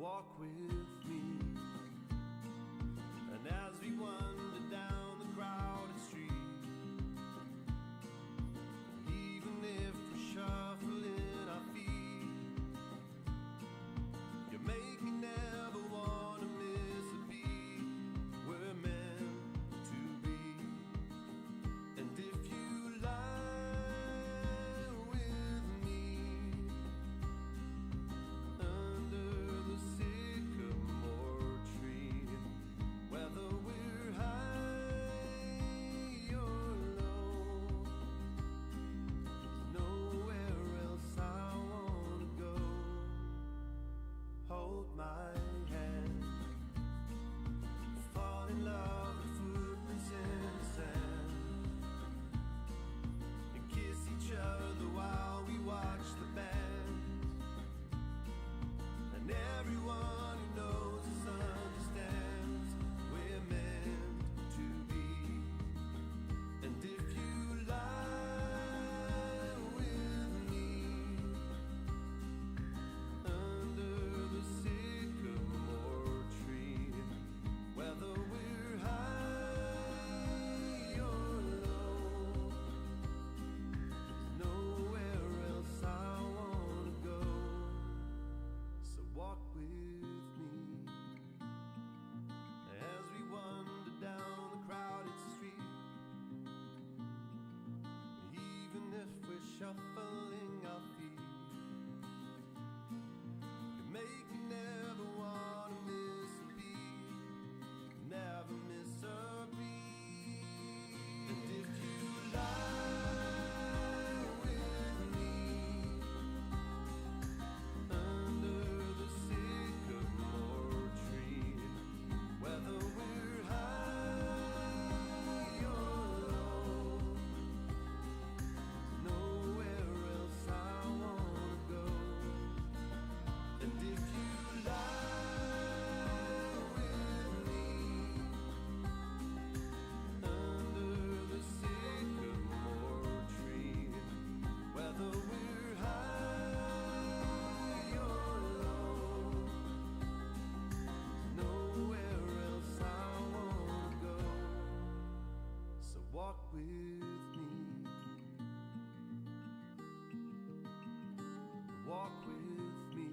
walk with me. And as we wander down the crowded street, even if we're shuffling our feet, you make me never want to miss a beat. We're meant to be. And if you lie with me under the sycamore tree, whether we're high or low, there's nowhere else I wanna go. Hold my hand, fall in love with footprints in the sand, and kiss each other while we watch the band. And everyone who knows us understands we're meant to be. And if you lie with me under the sycamore tree, whether we're high or low, there's nowhere else I wanna go. So walk with me as we wander down the crowded street, even if we're shuffling our feet, you make me never wanna miss a beat, never miss a beat. And if you lie with me under the sycamore tree, whether we're high or low, nowhere else I wanna go. And if you lie with me under the sycamore tree, whether we're high or low, nowhere else I wanna go. So walk with me, walk with me.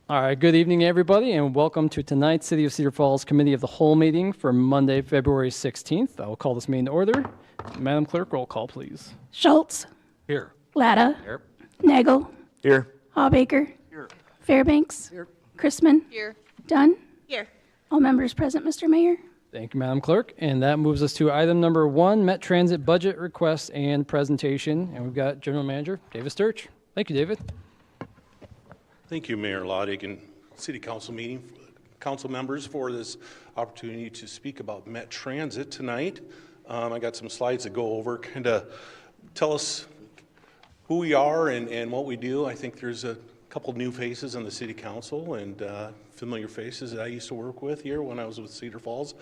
All right, good evening, everybody, and welcome to tonight's City of Cedar Falls Committee of the Whole meeting for Monday, February 16th. I will call this meeting to order. Madam Clerk, roll call, please. Schultz. Here. Latta. Here. Nagel. Here. Hawbaker. Here. Fairbanks. Here. Chrisman. Here. Dunn. Here. All members present, Mr. Mayor. Thank you, Madam Clerk. And that moves us to item number 1, Met Transit budget request and presentation. And we've got General Manager David Sturch. Thank you, David. Thank you, Mayor Loddig, and City Council meeting council members for this opportunity to speak about Met Transit tonight. I got some slides to go over, kind of tell us who we are and what we do. I think there's a couple new faces on the city council and familiar faces that I used to work with here when I was with Cedar Falls.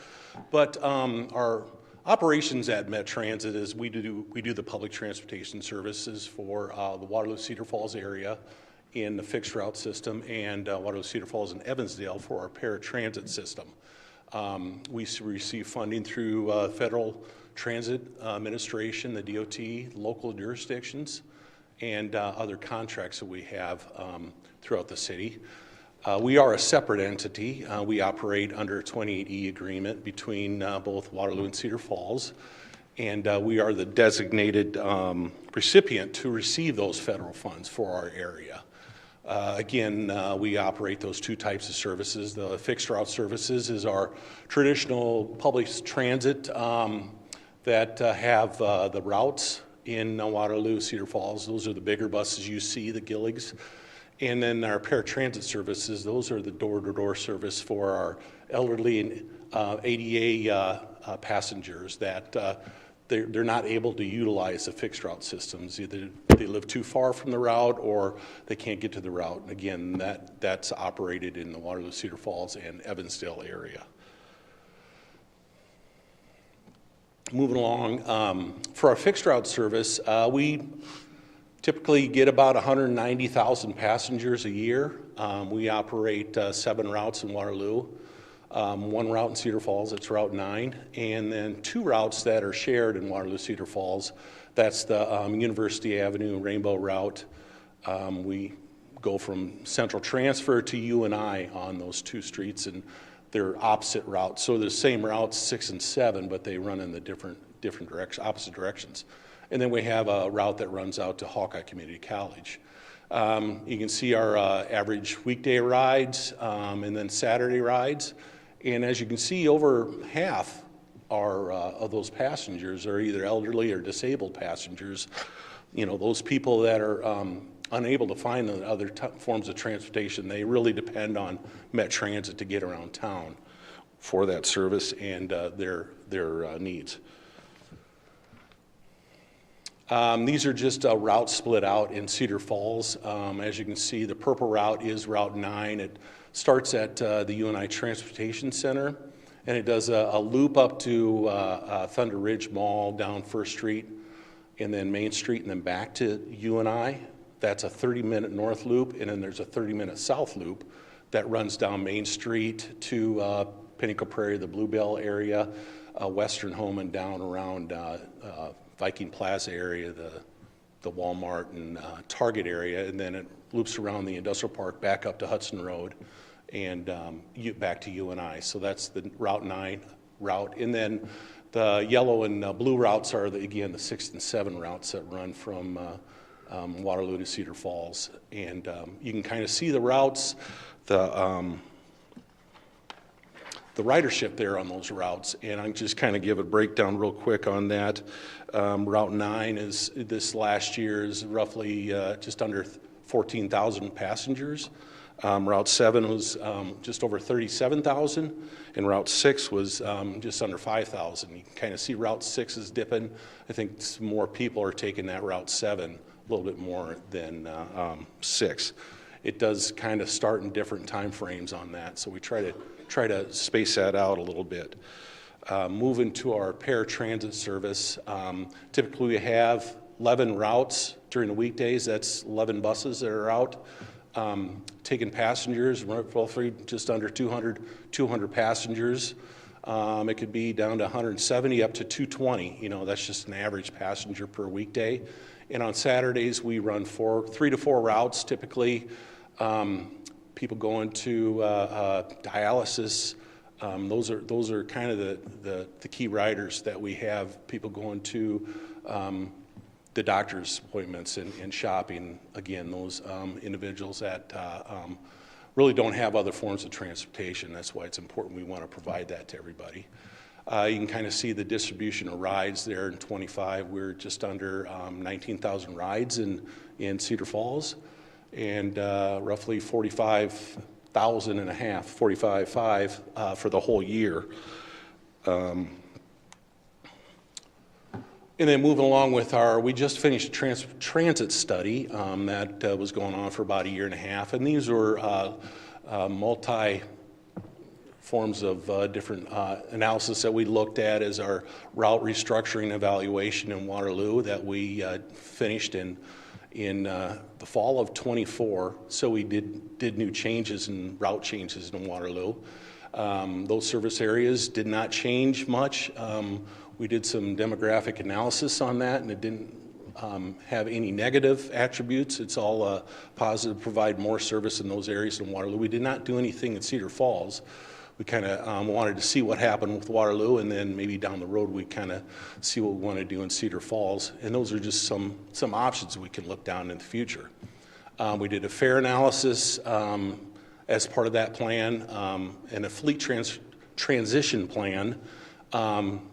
But our operations at Met Transit is we do the public transportation services for the Waterloo-Cedar Falls area in the fixed route system, and Waterloo-Cedar Falls and Evansdale for our paratransit system. We receive funding through Federal Transit Administration, the DOT, local jurisdictions, and other contracts that we have throughout the city. We are a separate entity. We operate under a 28E agreement between both Waterloo and Cedar Falls, and we are the designated recipient to receive those federal funds for our area. Again, we operate those two types of services. The fixed route services is our traditional public transit that have the routes in Waterloo, Cedar Falls. Those are the bigger buses you see, the Gilligs. And then our paratransit services, those are the door-to-door service for our elderly and ADA passengers that they're not able to utilize the fixed route systems. Either they live too far from the route or they can't get to the route. And again, that's operated in the Waterloo, Cedar Falls, and Evansdale area. Moving along, for our fixed route service, we typically get about 190,000 passengers a year. We operate 7 routes in Waterloo. 1 route in Cedar Falls, it's Route 9, and then 2 routes that are shared in Waterloo, Cedar Falls. That's the University Avenue Rainbow route. We go from Central Transfer to UNI on those 2 streets, and they're opposite routes. So they're the same routes, 6 and 7, but they run in the different directions, opposite directions. And then we have a route that runs out to Hawkeye Community College. You can see our average weekday rides and then Saturday rides. And as you can see, over half of those passengers are either elderly or disabled passengers. You know, those people that are unable to find the other forms of transportation, they really depend on Met Transit to get around town for that service and their needs. These are just routes split out in Cedar Falls. As you can see, the purple route is Route 9. It starts at the UNI Transportation Center, and it does a loop up to Thunder Ridge Mall, down First Street, and then Main Street, and then back to UNI. That's a 30-minute north loop, and then there's a 30-minute south loop that runs down Main Street to Pinnacle Prairie, the Bluebell area, Western Home, and down around Viking Plaza area, the Walmart and Target area, and then it loops around the industrial park back up to Hudson Road and back to UNI. So that's the Route 9 route. And then the yellow and blue routes are, again, the 6 and 7 routes that run from Waterloo to Cedar Falls. And you can kind of see the routes, the ridership there on those routes, and I'll just kind of give a breakdown real quick on that. Route 9 is, this last year, is roughly just under 14,000 passengers. Route 7 was just over 37,000, and Route 6 was just under 5,000. You can kind of see Route 6 is dipping. I think some more people are taking that Route 7, a little bit more than 6. It does kind of start in different time frames on that, so we try to space that out a little bit. Moving to our paratransit service, typically we have 11 routes during the weekdays. That's 11 buses that are out taking passengers, roughly just under 200 passengers. It could be down to 170 up to 220. You know, that's just an average passenger per weekday. And on Saturdays we run 3 to 4 routes typically. People going to dialysis. Those are kind of the key riders that we have. People going to the doctor's appointments and shopping. Again, those individuals that really don't have other forms of transportation. That's why it's important we want to provide that to everybody. You can kind of see the distribution of rides there in 25. We're just under 19,000 rides in Cedar Falls, and roughly 45 45.5 for the whole year. And then moving along with we just finished a transit study that was going on for about a year and a half, and these were multi forms of different analysis that we looked at as our route restructuring evaluation in Waterloo that we finished in the fall of '24. So we did new changes and route changes in Waterloo. Those service areas did not change much. We did some demographic analysis on that, and it didn't have any negative attributes. It's all positive, provide more service in those areas in Waterloo. We did not do anything in Cedar Falls. We kind of wanted to see what happened with Waterloo, and then maybe down the road we kind of see what we want to do in Cedar Falls. And those are just some options we can look down in the future. We did a fare analysis as part of that plan, and a fleet transition plan.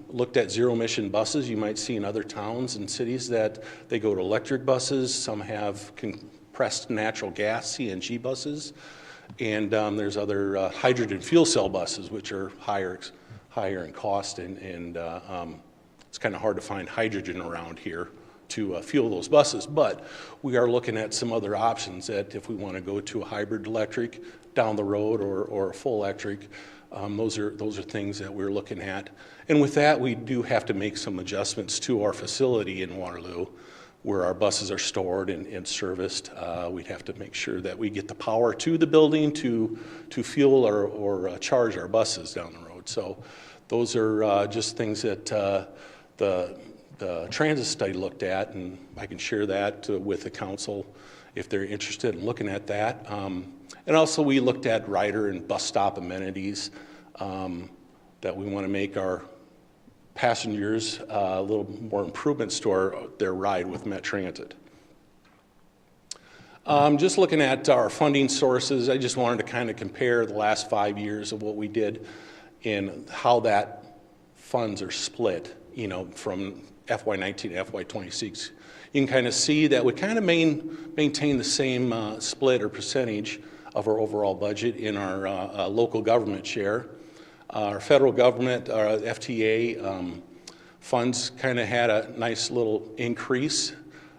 Looked at zero-emission buses. You might see in other towns and cities that they go to electric buses. Some have compressed natural gas, CNG buses. And there's other hydrogen fuel cell buses, which are higher in cost, and it's kind of hard to find hydrogen around here to fuel those buses. But we are looking at some other options that if we want to go to a hybrid electric down the road or a full electric, those are things that we're looking at. And with that, we do have to make some adjustments to our facility in Waterloo, where our buses are stored and serviced. We'd have to make sure that we get the power to the building to fuel or charge our buses down the road. So those are just things that the transit study looked at, and I can share that with the council if they're interested in looking at that. And also we looked at rider and bus stop amenities that we want to make our passengers a little more improvements to their ride with Met Transit. Just looking at our funding sources, I just wanted to kind of compare the last 5 years of what we did and how that funds are split, from FY19 to FY26. You can kind of see that we kind of maintain the same split or percentage of our overall budget in our local government share. Our federal government, our FTA funds kind of had a nice little increase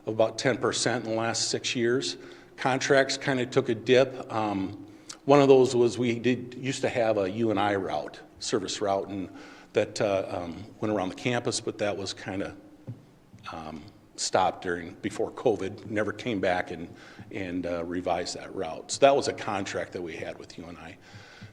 of about 10% in the last 6 years. Contracts kind of took a dip. One of those was we used to have a UNI route, service route, and that went around the campus, but that was kind of stopped before COVID, never came back and revised that route. So that was a contract that we had with UNI.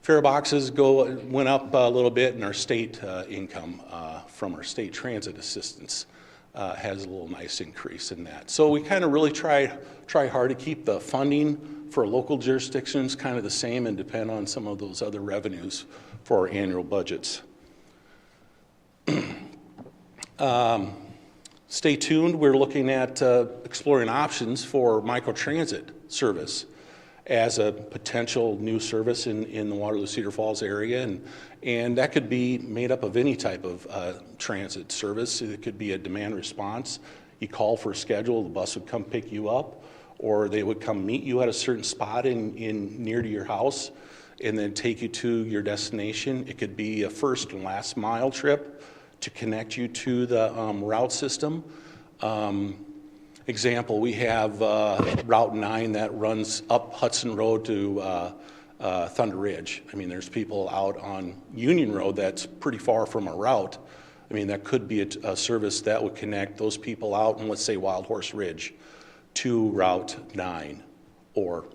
Fare boxes went up a little bit, and our state income from our state transit assistance has a little nice increase in that. So we kind of really try hard to keep the funding for local jurisdictions kind of the same and depend on some of those other revenues for our annual budgets. Stay tuned. We're looking at exploring options for microtransit service as a potential new service in the Waterloo Cedar Falls area, and that could be made up of any type of transit service. It could be a demand response. You call for a schedule, the bus would come pick you up, or they would come meet you at a certain spot near to your house and then take you to your destination. It could be a first and last mile trip to connect you to the route system. Example, we have Route 9 that runs up Hudson Road to Thunder Ridge. I mean, there's people out on Union Road that's pretty far from a route. I mean, that could be a service that would connect those people out in, let's say, Wild Horse Ridge to Route 9, or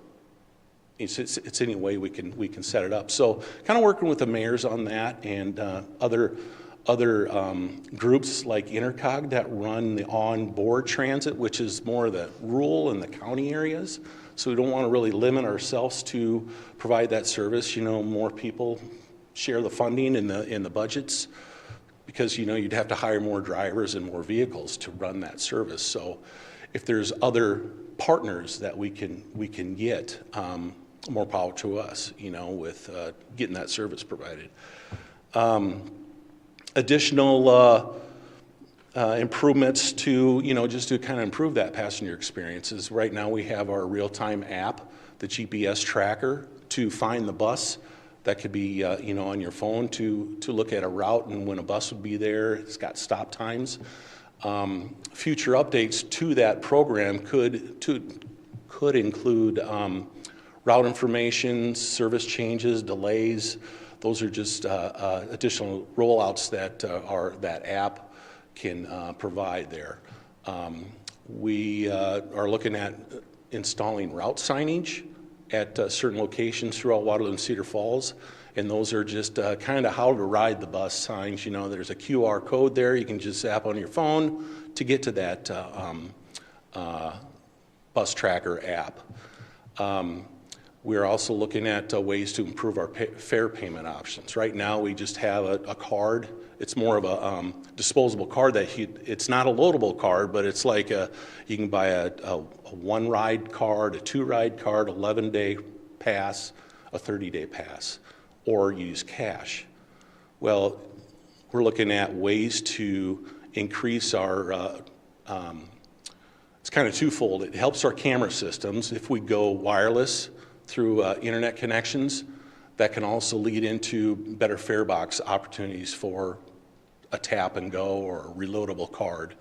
it's any way we can set it up. So kind of working with the mayors on that, and other groups like Intercog that run the on-board transit, which is more the rural and the county areas. So we don't want to really limit ourselves to provide that service. More people share the funding in the budgets, because you'd have to hire more drivers and more vehicles to run that service. So if there's other partners that we can get, more power to us, with getting that service provided. Additional improvements to, just to kind of improve that passenger experiences. Right now we have our real-time app, the GPS tracker, to find the bus. That could be, on your phone to look at a route and when a bus would be there. It's got stop times. Future updates to that program could include route information, service changes, delays. Those are just additional rollouts that app can provide there. We are looking at installing route signage at certain locations throughout Waterloo and Cedar Falls, and those are just kind of how to ride the bus signs. There's a QR code there. You can just zap on your phone to get to that bus tracker app. We're also looking at ways to improve our fare payment options. Right now, we just have a card. It's more of a disposable card it's not a loadable card, but it's like you can buy a one-ride card, a two-ride card, 11-day pass, a 30-day pass, or use cash. Well, we're looking at ways to increase our, it's kind of twofold. It helps our camera systems if we go wireless through internet connections. That can also lead into better fare box opportunities for a tap and go or a reloadable card.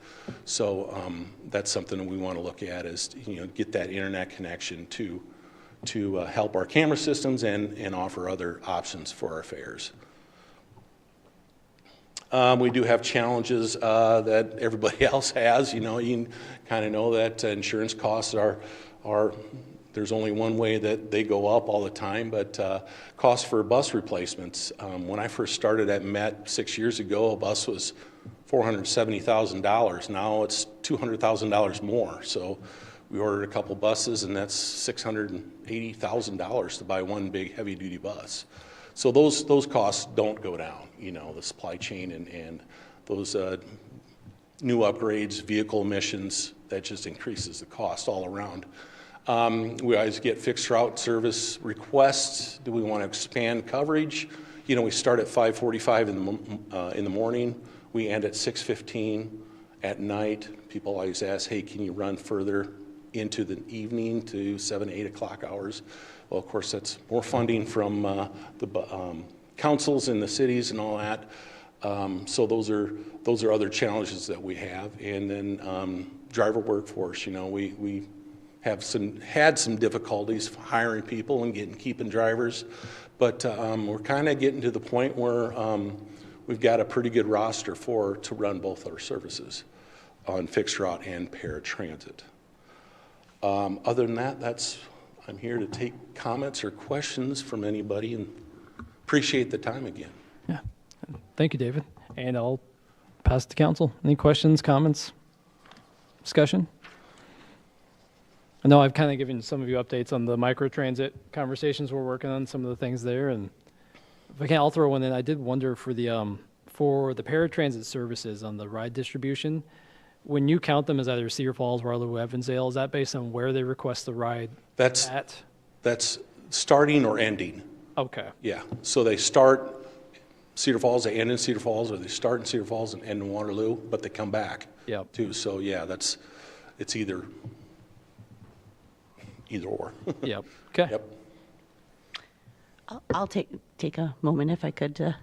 So that's something that we want to look at is get that internet connection to help our camera systems and offer other options for our fares. We do have challenges that everybody else has. You kind of know that insurance costs are there's only one way that they go up all the time, but costs for bus replacements. When I first started at Met 6 years ago, a bus was $470,000. Now it's $200,000 more. So we ordered a couple buses, and that's $680,000 to buy one big heavy-duty bus. So those costs don't go down. The supply chain and those new upgrades, vehicle emissions, that just increases the cost all around. We always get fixed route service requests. Do we want to expand coverage? We start at 5:45 in the morning. We end at 6:15 at night. People always ask, hey, can you run further into the evening to 7, 8 o'clock hours? Well, of course, that's more funding from the councils in the cities and all that. So those are other challenges that we have. And then driver workforce. We have had some difficulties hiring people and keeping drivers, but we're kind of getting to the point where we've got a pretty good roster to run both our services on fixed route and paratransit. Other than that, I'm here to take comments or questions from anybody, and appreciate the time again. Yeah, thank you, David. And I'll pass it to council. Any questions, comments, discussion? I know I've kind of given some of you updates on the microtransit conversations we're working on, some of the things there, and if I can, I'll throw one in. I did wonder for the paratransit services on the ride distribution, when you count them as either Cedar Falls, Waterloo, Evansdale, is that based on where they request the ride at? That's starting or ending. Okay. Yeah, so they start Cedar Falls, they end in Cedar Falls, or they start in Cedar Falls and end in Waterloo, but they come back too. So yeah, it's either or. Yep. Okay. Yep. I'll take a moment if I could.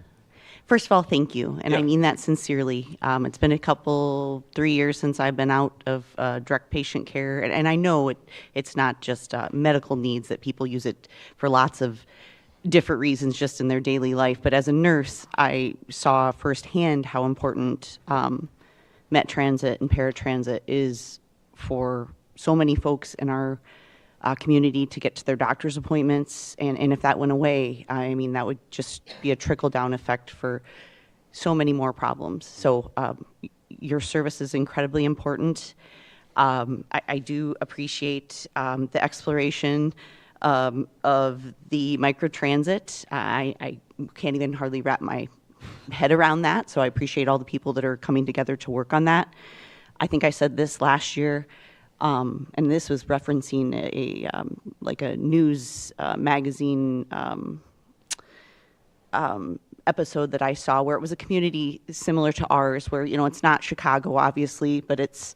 First of all, thank you, and I mean that sincerely. It's been 3 years since I've been out of direct patient care, and I know it's not just medical needs that people use it for lots of different reasons just in their daily life, but as a nurse, I saw firsthand how important Met Transit and paratransit is for so many folks in our community to get to their doctor's appointments, and if that went away, I mean, that would just be a trickle-down effect for so many more problems. So your service is incredibly important. I do appreciate the exploration of the microtransit. I can't even hardly wrap my head around that, so I appreciate all the people that are coming together to work on that. I think I said this last year, and this was referencing like a news magazine episode that I saw where it was a community similar to ours, where it's not Chicago, obviously, but it's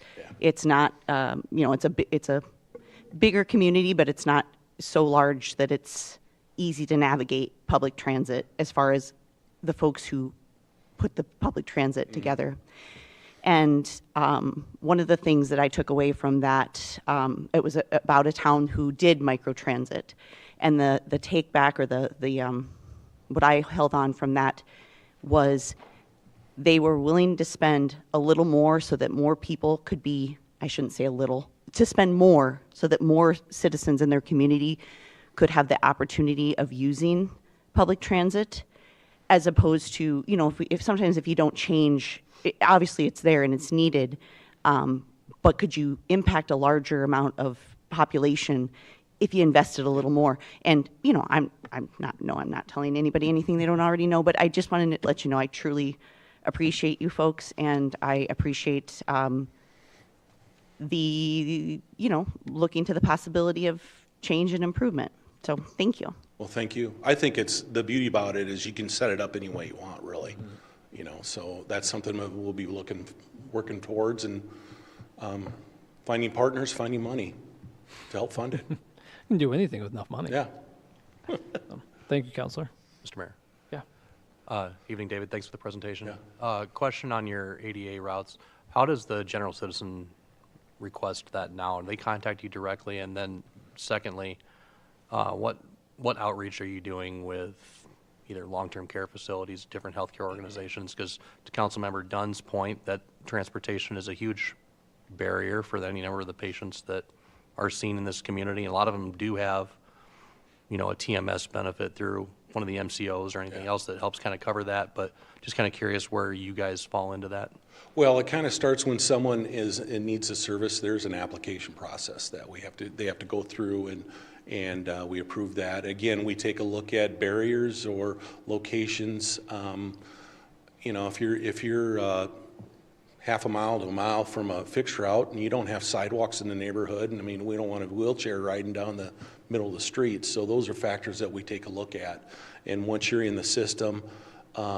not it's a bigger community, but it's not so large that it's easy to navigate public transit as far as the folks who put the public transit together. And one of the things that I took away from that, it was about a town who did microtransit, and the take back, or the what I held on from that was they were willing to spend a little more so that more people could be, I shouldn't say a little, to spend more so that more citizens in their community could have the opportunity of using public transit, as opposed to, if sometimes if you don't change, obviously it's there and it's needed, but could you impact a larger amount of population if you invested a little more? And I'm not telling anybody anything they don't already know, but I just wanted to let you know I truly appreciate you folks, and I appreciate the looking to the possibility of change and improvement. So thank you. Well, thank you. I think it's the beauty about it is you can set it up any way you want, really. So that's something that we'll be working towards, and finding partners, finding money to help fund it. You can do anything with enough money. Yeah. Thank you, Counselor. Mr. Mayor. Yeah. Evening, David. Thanks for the presentation. Yeah. Question on your ADA routes. How does the general citizen request that now? Do they contact you directly? And then secondly, what outreach are you doing with either long-term care facilities, different healthcare organizations? Because to Councilmember Dunn's point, that transportation is a huge barrier for any number of the patients that are seen in this community. And a lot of them do have, a TMS benefit through one of the MCOs or anything else that helps kind of cover that. But just kind of curious where you guys fall into that. Well, it kind of starts when someone needs a service. There's an application process that they have to go through, and we approve that. Again, we take a look at barriers or locations. If you're half a mile to a mile from a fixed route and you don't have sidewalks in the neighborhood, and we don't want a wheelchair riding down the middle of the street. So those are factors that we take a look at. And once you're in the system,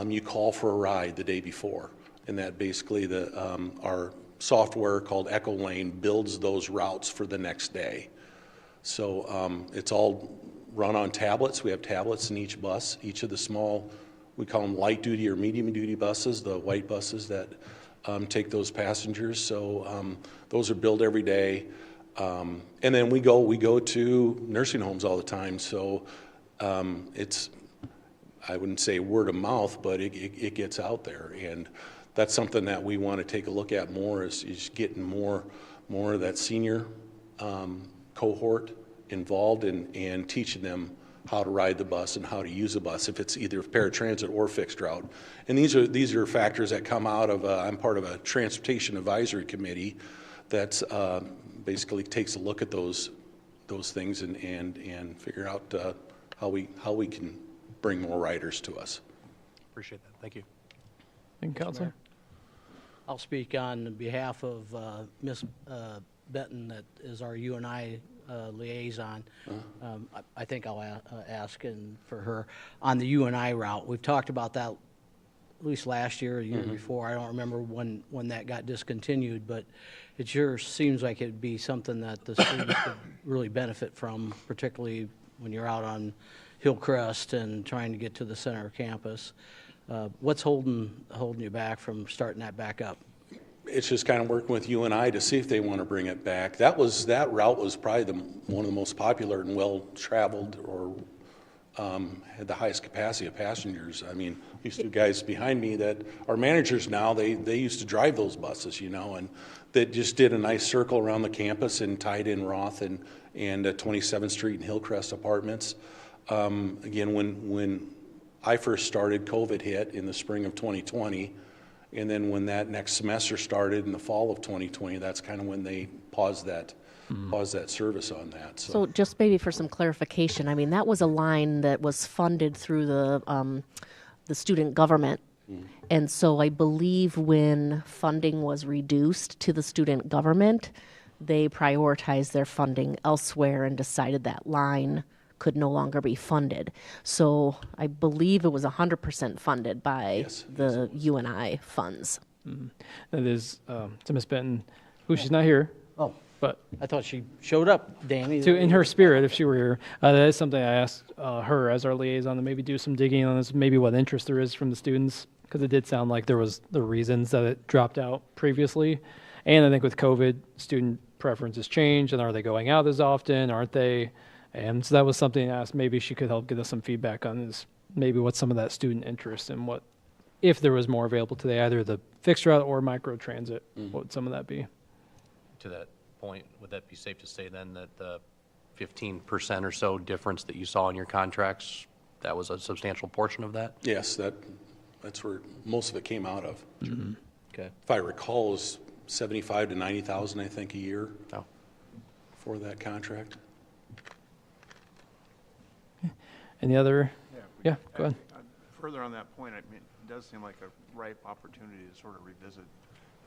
you call for a ride the day before. And that basically our software called Echo Lane builds those routes for the next day. So it's all run on tablets. We have tablets in each bus. Each of the small, we call them light duty or medium duty buses, the white buses that take those passengers. So those are billed every day. And then we go to nursing homes all the time. So it's, I wouldn't say word of mouth, but it gets out there. And that's something that we want to take a look at more, is getting more of that senior cohort involved and teaching them how to ride the bus and how to use a bus, if it's either paratransit or fixed route. And these are factors that come out of, I'm part of a transportation advisory committee that's basically takes a look at those things and figure out how we can bring more riders to us. Appreciate that. Thank you. Thank you, Counselor. I'll speak on behalf of Ms. Benton, that is our UNI liaison. I think I'll ask for her on the UNI route. We've talked about that at least last year or the year before. I don't remember when that got discontinued, but it sure seems like it'd be something that the students could really benefit from, particularly when you're out on Hillcrest and trying to get to the center of campus. What's holding you back from starting that back up? It's just kind of working with UNI to see if they want to bring it back. That route was probably one of the most popular and well-traveled, or had the highest capacity of passengers. These two guys behind me that are managers now, they used to drive those buses, and they just did a nice circle around the campus and tied in Roth and 27th Street and Hillcrest apartments. Again, when I first started, COVID hit in the spring of 2020. And then when that next semester started in the fall of 2020, that's kind of when they paused that service on that. So just maybe for some clarification, that was a line that was funded through the student government. And so I believe when funding was reduced to the student government, they prioritized their funding elsewhere and decided that line could no longer be funded. So I believe it was 100% funded by Yes, the UNI funds. That is to Ms. Benton, who she's not here, Oh, but I thought she showed up, Danny. to in her spirit, if she were here, that is something I asked her as our liaison to maybe do some digging on this, maybe what interest there is from the students, because it did sound like there was the reasons that it dropped out previously. And I think with COVID, student preferences change, and are they going out as often? Aren't they? And so that was something I asked. Maybe she could help get us some feedback on is maybe what's some of that student interest and what, if there was more available today, either the fixed route or micro transit, what would some of that be? To that point, would that be safe to say then that the 15% or so difference that you saw in your contracts, that was a substantial portion of that? Yes, that's where most of it came out of. Okay. If I recall, it was 75 to 90,000, I think, a year No. for that contract. Any other? Yeah, go ahead. Further on that point, I mean, it does seem like a ripe opportunity to sort of revisit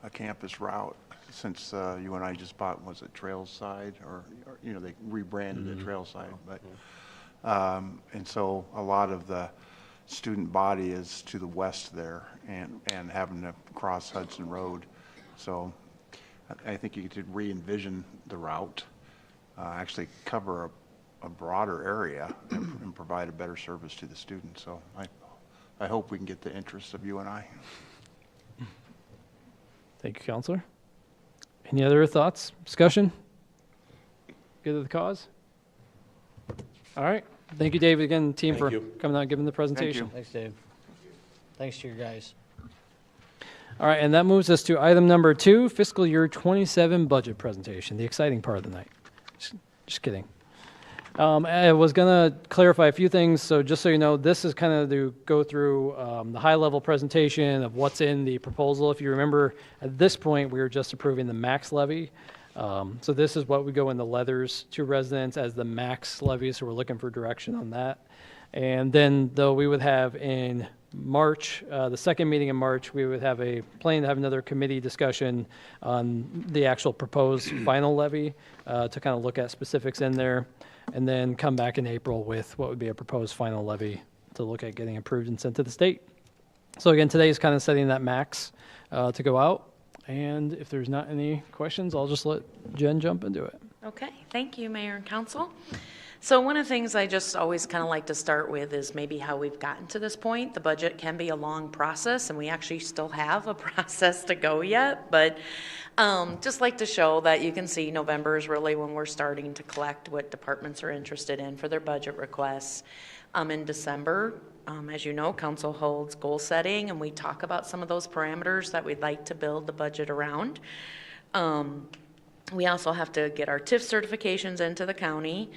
a campus route, since you and I just bought, was it Trailside, or they rebranded it Trailside, but, and so a lot of the student body is to the west there, and having to cross Hudson Road. So I think you could re-envision the route, actually cover a broader area and provide a better service to the students. So I hope we can get the interest of you and I. Thank you, Counselor. Any other thoughts, discussion? Good to the cause? All right. Thank you, David, again, team, Thank for you. coming out and giving the presentation. Thanks, Dave. Thanks to you guys. All right, and that moves us to item number 2, fiscal year 27 budget presentation, the exciting part of the night. Just kidding. I was going to clarify a few things, so just so you know, this is kind of to go through the high-level presentation of what's in the proposal. If you remember, at this point, we were just approving the max levy. So this is what would go in the letters to residents as the max levy, so we're looking for direction on that. And then, though, we would have in March, the second meeting in March, we would have plan to have another committee discussion on the actual proposed final levy to kind of look at specifics in there, and then come back in April with what would be a proposed final levy to look at getting approved and sent to the state. So again, today is kind of setting that max to go out. And if there's not any questions, I'll just let Jen jump into it. Okay, thank you, Mayor and Council. So one of the things I just always kind of like to start with is maybe how we've gotten to this point. The budget can be a long process, and we actually still have a process to go yet, but just like to show that you can see November is really when we're starting to collect what departments are interested in for their budget requests. In December, as you know, Council holds goal setting, and we talk about some of those parameters that we'd like to build the budget around. We also have to get our TIF certifications into the county.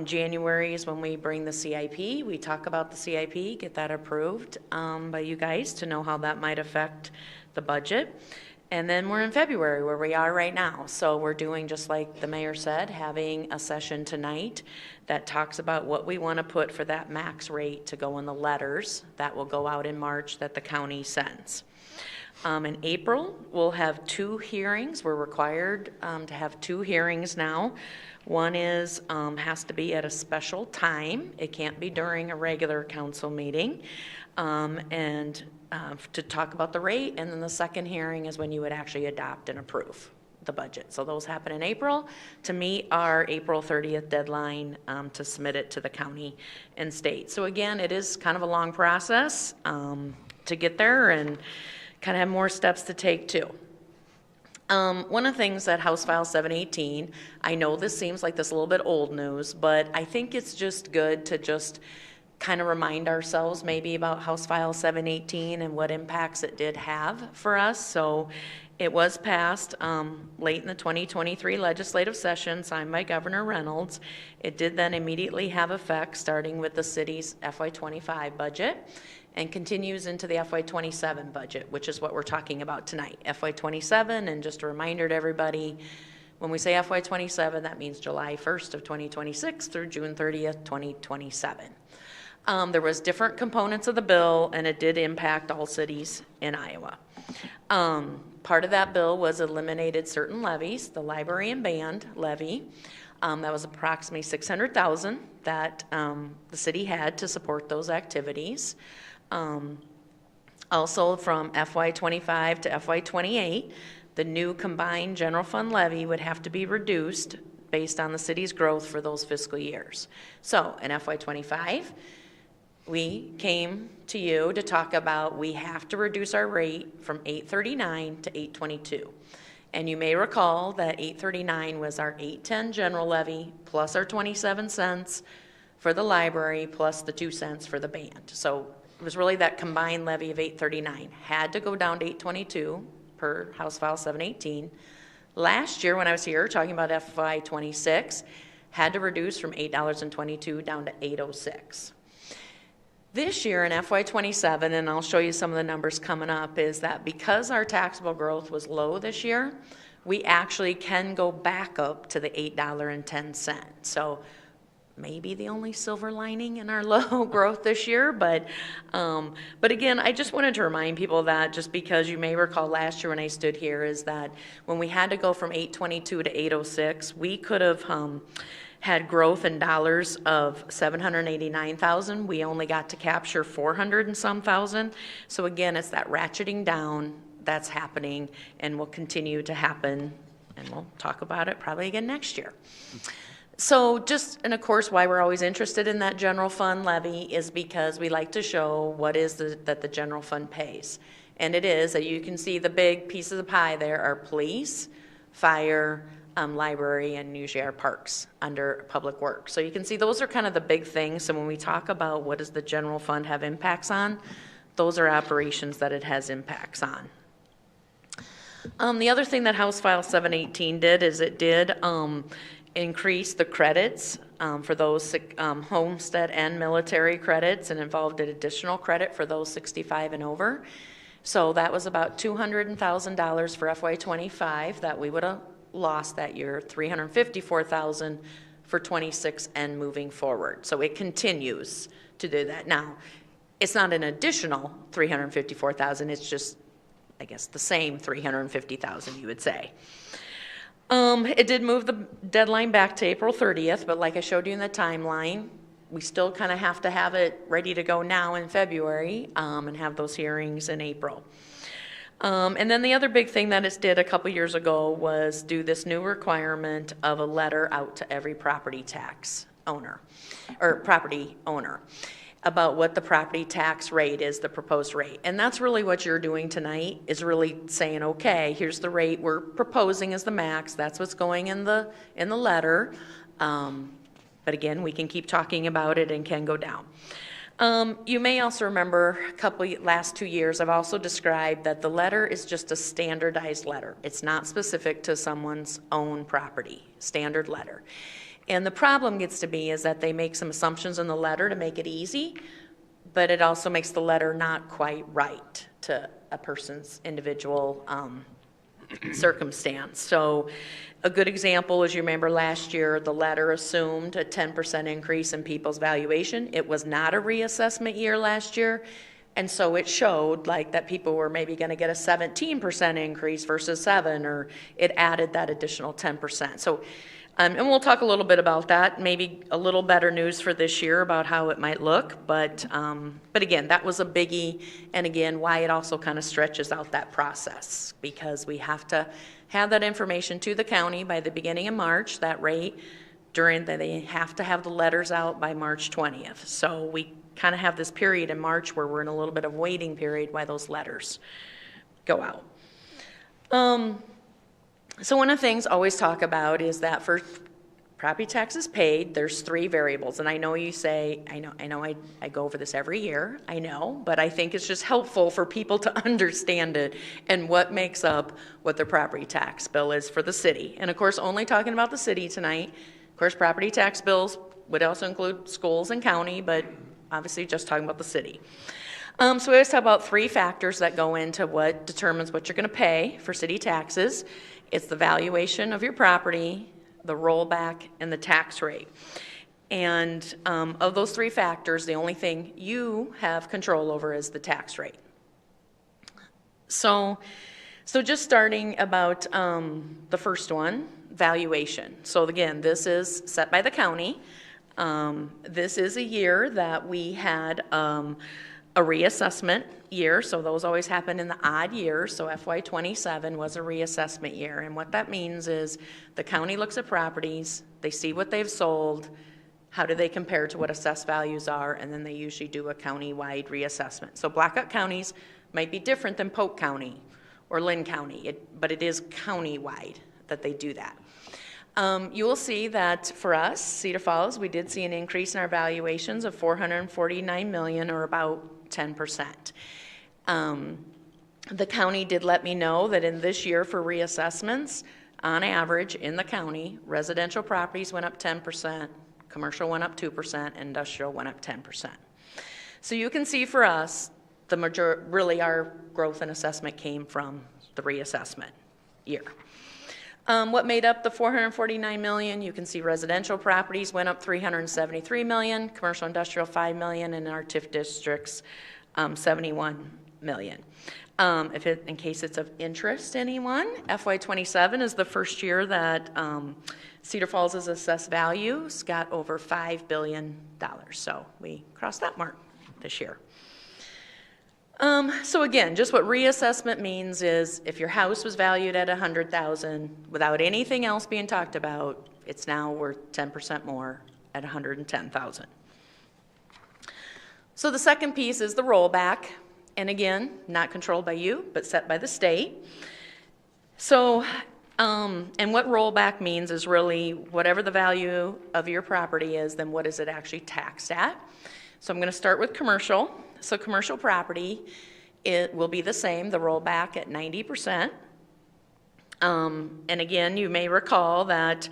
January is when we bring the CIP. We talk about the CIP, get that approved by you guys to know how that might affect the budget. And then we're in February, where we are right now. So we're doing, just like the mayor said, having a session tonight that talks about what we want to put for that max rate to go in the letters that will go out in March that the county sends. In April, we'll have 2 hearings. We're required to have 2 hearings now. One is has to be at a special time. It can't be during a regular council meeting. To talk about the rate, and then the second hearing is when you would actually adopt and approve the budget. So those happen in April to meet our April 30th deadline to submit it to the county and state. So again, it is kind of a long process to get there, and kind of have more steps to take too. One of the things that House File 718, I know this seems like this a little bit old news, but I think it's just good to just kind of remind ourselves maybe about House File 718 and what impacts it did have for us. So it was passed late in the 2023 legislative session, signed by Governor Reynolds. It did then immediately have effect starting with the city's FY25 budget and continues into the FY27 budget, which is what we're talking about tonight. FY27, and just a reminder to everybody, when we say FY27, that means July 1st of 2026 through June 30th, 2027. There was different components of the bill, and it did impact all cities in Iowa. Part of that bill was eliminated certain levies, the library and band levy. That was approximately $600,000 that the city had to support those activities. Also, from FY25 to FY28, the new combined general fund levy would have to be reduced based on the city's growth for those fiscal years. So in FY25, we came to you to talk about we have to reduce our rate from 839 to 822. And you may recall that 839 was our 810 general levy plus our 27 cents for the library plus the 2 cents for the band. So it was really that combined levy of 839. Had to go down to 822 per House File 718. Last year when I was here talking about FY26, had to reduce from $8.22 down to $8.06. This year in FY27, and I'll show you some of the numbers coming up, is that because our taxable growth was low this year, we actually can go back up to the $8.10. So maybe the only silver lining in our low growth this year, but again, I just wanted to remind people that just because you may recall last year when I stood here is that when we had to go from 822 to 806, we could have had growth in dollars of 789,000. We only got to capture 400 and some thousand. So again, it's that ratcheting down that's happening and will continue to happen, and we'll talk about it probably again next year. So just, and of course, why we're always interested in that general fund levy is because we like to show what is that the general fund pays. And it is, you can see the big pieces of pie there are police, fire, library, and usually our parks under public works. So you can see those are kind of the big things. So when we talk about what does the general fund have impacts on, those are operations that it has impacts on. The other thing that House File 718 did is it did increase the credits for those homestead and military credits, and involved an additional credit for those 65 and over. So that was about $200,000 for FY25 that we would have lost that year, $354,000 for 26 and moving forward. So it continues to do that. Now, it's not an additional $354,000, it's just, I guess, the same $350,000 you would say. It did move the deadline back to April 30th, but like I showed you in the timeline, we still kind of have to have it ready to go now in February and have those hearings in April. And then the other big thing that it did a couple years ago was do this new requirement of a letter out to every property tax owner, or property owner, about what the property tax rate is, the proposed rate. And that's really what you're doing tonight, is really saying, okay, here's the rate we're proposing as the max. That's what's going in the letter. But again, we can keep talking about it and can go down. You may also remember last 2 years, I've also described that the letter is just a standardized letter. It's not specific to someone's own property, standard letter. And the problem gets to be is that they make some assumptions in the letter to make it easy, but it also makes the letter not quite right to a person's individual circumstance. So a good example is, you remember last year, the letter assumed a 10% increase in people's valuation. It was not a reassessment year last year. And so it showed like that people were maybe going to get a 17% increase versus 7, or it added that additional 10%. So, and we'll talk a little bit about that, maybe a little better news for this year about how it might look. But again, that was a biggie. And again, why it also kind of stretches out that process, because we have to have that information to the county by the beginning of March, that rate, they have to have the letters out by March 20th. So we kind of have this period in March where we're in a little bit of waiting period while those letters go out. So one of the things I always talk about is that for property taxes paid, there's 3 variables. And I know you say, I know I go over this every year, I know, but I think it's just helpful for people to understand it and what makes up what their property tax bill is for the city. And of course, only talking about the city tonight. Of course, property tax bills would also include schools and county, but obviously just talking about the city. So we always talk about 3 factors that go into what determines what you're going to pay for city taxes. It's the valuation of your property, the rollback, and the tax rate. And of those 3 factors, the only thing you have control over is the tax rate. So just starting about the first one, valuation. So again, this is set by the county. This is a year that we had a reassessment year, so those always happen in the odd years. So FY27 was a reassessment year, and what that means is the county looks at properties, they see what they've sold, how do they compare to what assessed values are, and then they usually do a county-wide reassessment. So Blackhawk counties might be different than Polk County or Lynn County, but it is county-wide that they do that. You will see that for us, Cedar Falls, we did see an increase in our valuations of $449 million, or about 10%. The county did let me know that in this year for reassessments, on average in the county, residential properties went up 10%, commercial went up 2%, industrial went up 10%. So you can see for us, really our growth and assessment came from the reassessment year. What made up the $449 million? You can see residential properties went up $373 million, commercial industrial $5 million, and our TIF districts $71 million. In case it's of interest to anyone, FY27 is the first year that Cedar Falls' assessed values got over $5 billion. So we crossed that mark this year. So again, just what reassessment means is if your house was valued at $100,000 without anything else being talked about, it's now worth 10% more at $110,000. So the second piece is the rollback, and again, not controlled by you, but set by the state. So, and what rollback means is really whatever the value of your property is, then what is it actually taxed at? So I'm going to start with commercial. So commercial property, it will be the same, the rollback at 90%. And again, you may recall that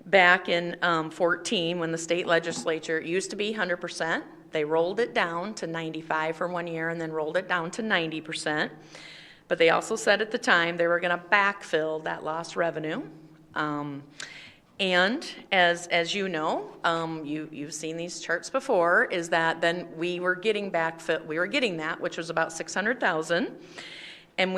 back in 14, when the state legislature, it used to be 100%. They rolled it down to 95 for 1 year and then rolled it down to 90%. But they also said at the time they were going to backfill that lost revenue. And as you know, you've seen these charts before, is that then we were getting that, which was about $600,000. And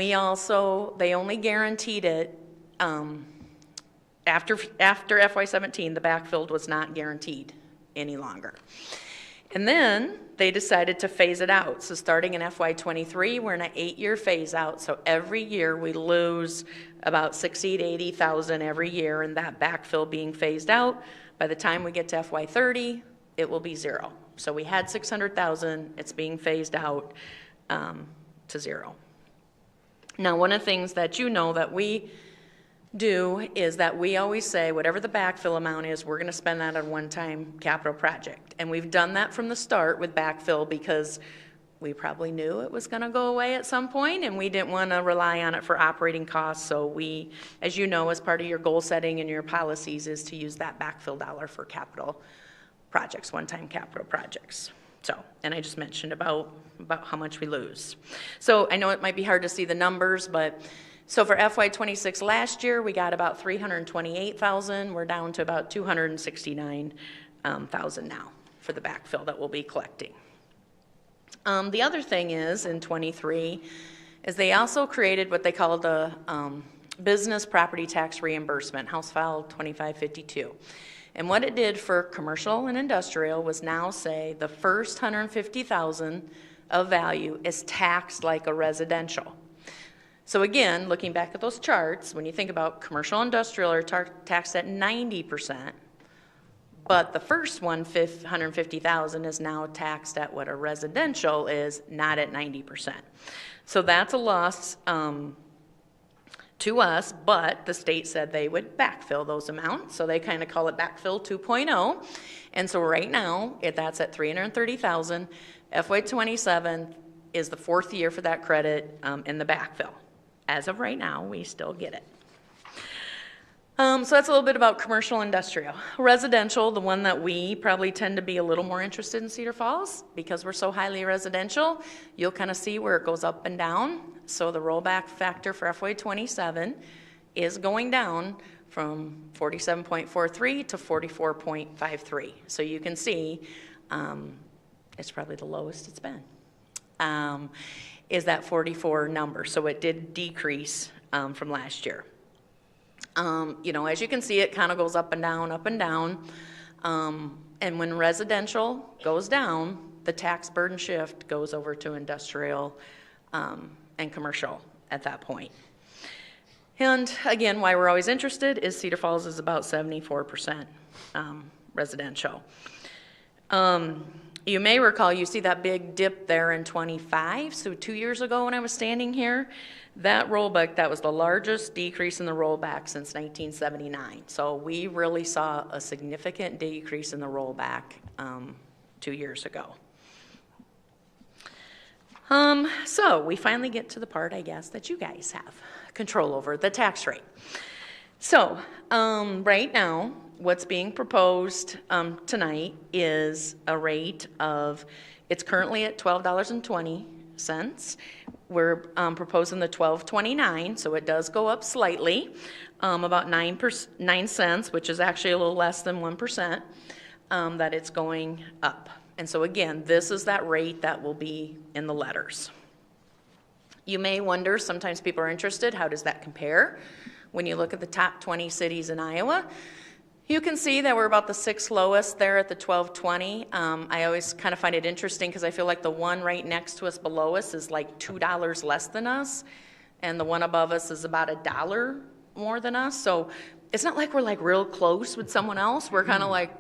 they only guaranteed it after FY17, the backfilled was not guaranteed any longer. And then they decided to phase it out. So starting in FY23, we're in an 8-year phase out. So every year we lose about $60,000 to $80,000 every year, and that backfill being phased out. By the time we get to FY30, it will be zero. So we had $600,000, it's being phased out to zero. Now, one of the things that you know that we do is that we always say whatever the backfill amount is, we're going to spend that on a one-time capital project. And we've done that from the start with backfill because we probably knew it was going to go away at some point, and we didn't want to rely on it for operating costs. So we, as you know, as part of your goal setting and your policies, is to use that backfill dollar for capital projects, one-time capital projects. So, and I just mentioned about how much we lose. So I know it might be hard to see the numbers, but so for FY26 last year, we got about $328,000. We're down to about $269,000 now for the backfill that we'll be collecting. The other thing is, in 23, is they also created what they call the Business Property Tax Reimbursement, House File 2552. And what it did for commercial and industrial was now say the first $150,000 of value is taxed like a residential. So again, looking back at those charts, when you think about commercial industrial are taxed at 90%, but the first $150,000 is now taxed at what a residential is, not at 90%. So that's a loss to us, but the state said they would backfill those amounts, so they kind of call it backfill 2.0. And so right now, that's at $330,000. FY27 is the 4th year for that credit in the backfill. As of right now, we still get it. So that's a little bit about commercial industrial. Residential, the one that we probably tend to be a little more interested in Cedar Falls, because we're so highly residential, you'll kind of see where it goes up and down. So the rollback factor for FY27 is going down from 47.43 to 44.53. So you can see it's probably the lowest it's been. Is that 44 number. So it did decrease from last year. You know, as you can see, it kind of goes up and down, up and down. And when residential goes down, the tax burden shift goes over to industrial and commercial at that point. And again, why we're always interested is Cedar Falls is about 74% residential. You may recall, you see that big dip there in 25. So 2 years ago when I was standing here, that rollback, that was the largest decrease in the rollback since 1979. So we really saw a significant decrease in the rollback 2 years ago. So we finally get to the part, I guess, that you guys have control over, the tax rate. So right now, what's being proposed tonight is a rate of, it's currently at $12.20. We're proposing the $12.29, so it does go up slightly, about 9 cents, which is actually a little less than 1%, that it's going up. And so again, this is that rate that will be in the letters. You may wonder, sometimes people are interested, how does that compare? When you look at the top 20 cities in Iowa, you can see that we're about the 6th lowest there at the $12.20. I always kind of find it interesting because I feel like the one right next to us below us is like $2 less than us, and the one above us is about $1 more than us. So it's not like we're like real close with someone else. We're kind of like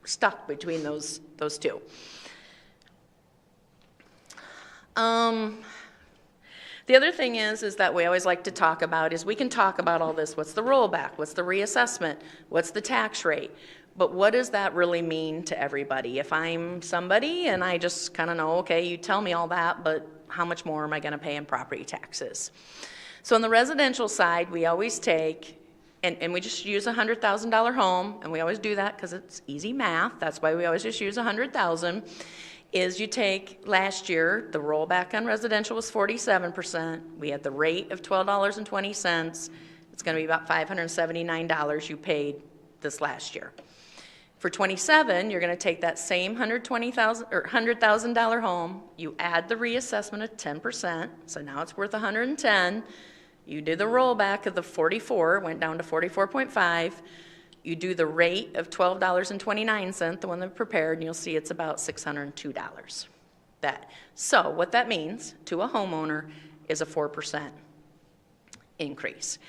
stuck between those two. The other thing is that we always like to talk about is we can talk about all this. What's the rollback? What's the reassessment? What's the tax rate? But what does that really mean to everybody? If I'm somebody and I just kind of know, okay, you tell me all that, but how much more am I going to pay in property taxes? So on the residential side, we always take, and we just use a $100,000 home, and we always do that because it's easy math. That's why we always just use $100,000. Is you take last year, the rollback on residential was 47%. We had the rate of $12.20. It's going to be about $579 you paid this last year. For 27, you're going to take that same $100,000 home. You add the reassessment of 10%, so now it's worth 110. You do the rollback of the 44, went down to 44.5. You do the rate of $12.29, the one that prepared, and you'll see it's about $602. So what that means to a homeowner is a 4% increase,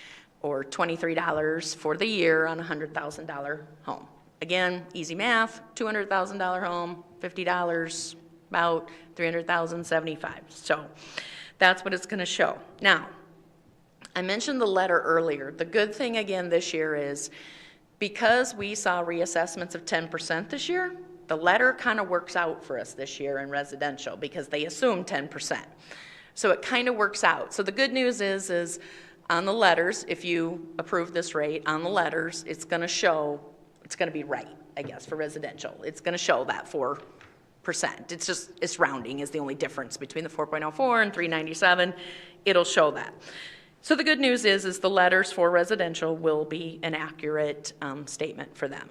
or $23 for the year on a $100,000 home. Again, easy math, $200,000 home, $50, about $300,000, $75. So that's what it's going to show. Now, I mentioned the letter earlier. The good thing again this year is, because we saw reassessments of 10% this year, the letter kind of works out for us this year in residential because they assume 10%. So it kind of works out. So the good news is on the letters, if you approve this rate, on the letters, it's going to show, it's going to be right, I guess, for residential. It's going to show that 4%. It's just, it's rounding is the only difference between the 4.04 and 397. It'll show that. So the good news is the letters for residential will be an accurate statement for them.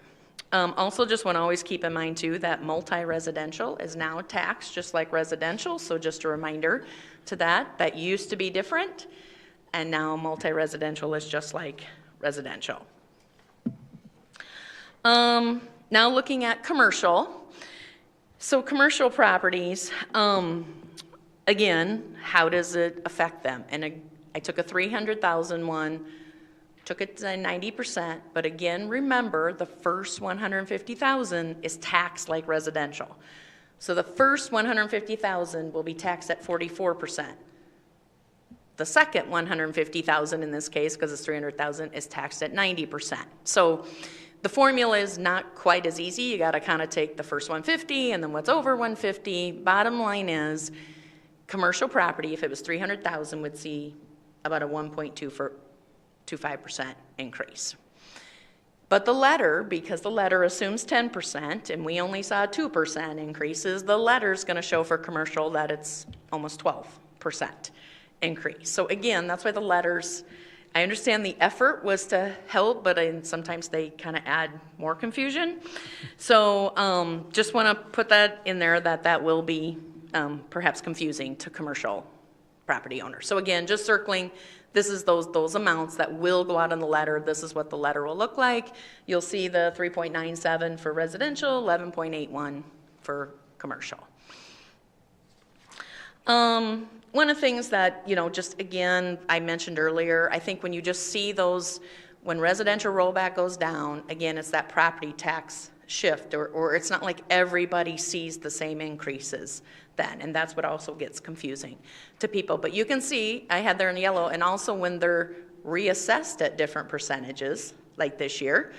Also, just want to always keep in mind too that multi-residential is now taxed just like residential. So just a reminder to that. That used to be different, and now multi-residential is just like residential. Now looking at commercial. So commercial properties, again, how does it affect them? And I took a 300,000 one, took it to 90%, but again, remember the first 150,000 is taxed like residential. So the first 150,000 will be taxed at 44%. The second 150,000 in this case, because it's 300,000, is taxed at 90%. So the formula is not quite as easy. You got to kind of take the first 150 and then what's over 150. Bottom line is, commercial property, if it was 300,000, would see about a 1.25% increase. But the letter, because the letter assumes 10%, and we only saw 2% increases, the letter's going to show for commercial that it's almost 12% increase. So again, that's why the letters, I understand the effort was to help, but sometimes they kind of add more confusion. So just want to put that in there, that will be perhaps confusing to commercial property owners. So again, just circling this is those amounts that will go out in the letter. This is what the letter will look like. You'll see the 3.97 for residential, 11.81 for commercial. One of the things that, just again, I mentioned earlier, I think when you just see those, when residential rollback goes down, again, it's that property tax shift, or it's not like everybody sees the same increases then, and that's what also gets confusing to people. But you can see, I had there in yellow, and also when they're reassessed at different percentages, like this year,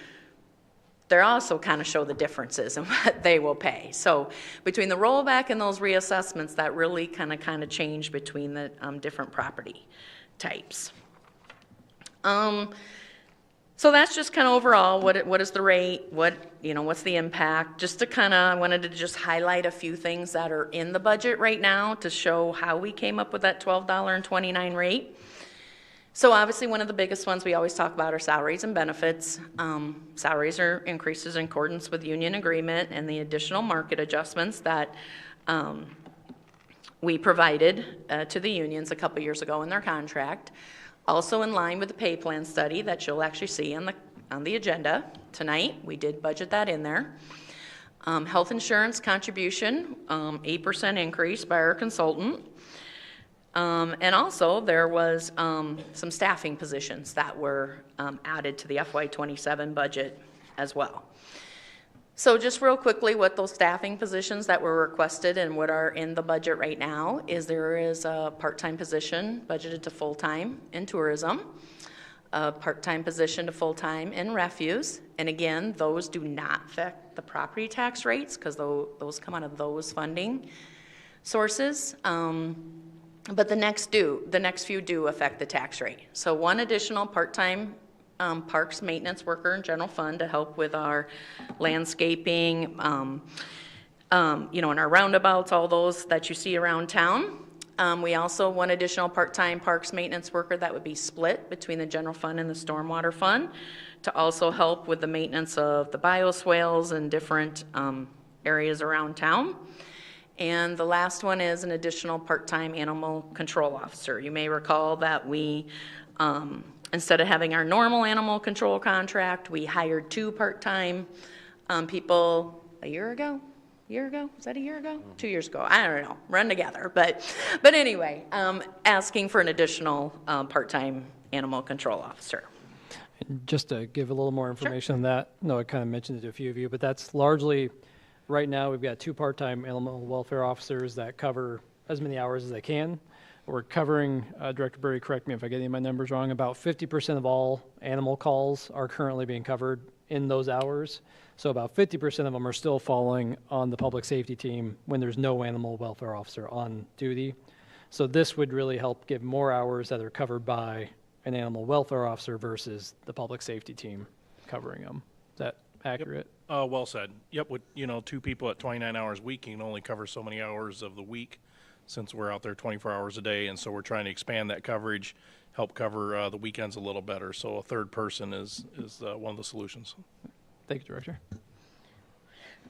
they also kind of show the differences in what they will pay. So between the rollback and those reassessments, that really kind of change between the different property types. So that's just kind of overall, what is the rate, what's the impact, just to I wanted to just highlight a few things that are in the budget right now to show how we came up with that $12.29 rate. So obviously one of the biggest ones we always talk about are salaries and benefits. Salaries are increases in accordance with union agreement and the additional market adjustments that we provided to the unions a couple years ago in their contract. Also in line with the pay plan study that you'll actually see on the agenda tonight. We did budget that in there. Health insurance contribution, 8% increase by our consultant. And also there was some staffing positions that were added to the FY27 budget as well. So just real quickly, what those staffing positions that were requested and what are in the budget right now is there is a part-time position budgeted to full-time in tourism, a part-time position to full-time in refuse, and again, those do not affect the property tax rates because those come out of those funding sources. But the next few do affect the tax rate. So one additional part-time parks maintenance worker in general fund to help with our landscaping, and our roundabouts, all those that you see around town. We also one additional part-time parks maintenance worker that would be split between the general fund and the stormwater fund to also help with the maintenance of the bioswales and different areas around town. And the last one is an additional part-time animal control officer. You may recall that we, instead of having our normal animal control contract, we hired 2 part-time people a year ago? Was that a year ago? 2 years ago. I don't know. Run together. But anyway, asking for an additional part-time animal control officer. Just to give a little more information on that, no, I kind of mentioned it to a few of you, but that's largely, right now we've got 2 part-time animal welfare officers that cover as many hours as they can. We're covering, Director Burry, correct me if I get any of my numbers wrong, about 50% of all animal calls are currently being covered in those hours. So about 50% of them are still falling on the public safety team when there's no animal welfare officer on duty. So this would really help give more hours that are covered by an animal welfare officer versus the public safety team covering them. Is that accurate? Well said. Yep, with 2 people at 29 hours a week, you can only cover so many hours of the week since we're out there 24 hours a day, and so we're trying to expand that coverage, help cover the weekends a little better. So a third person is one of the solutions. Thank you, Director.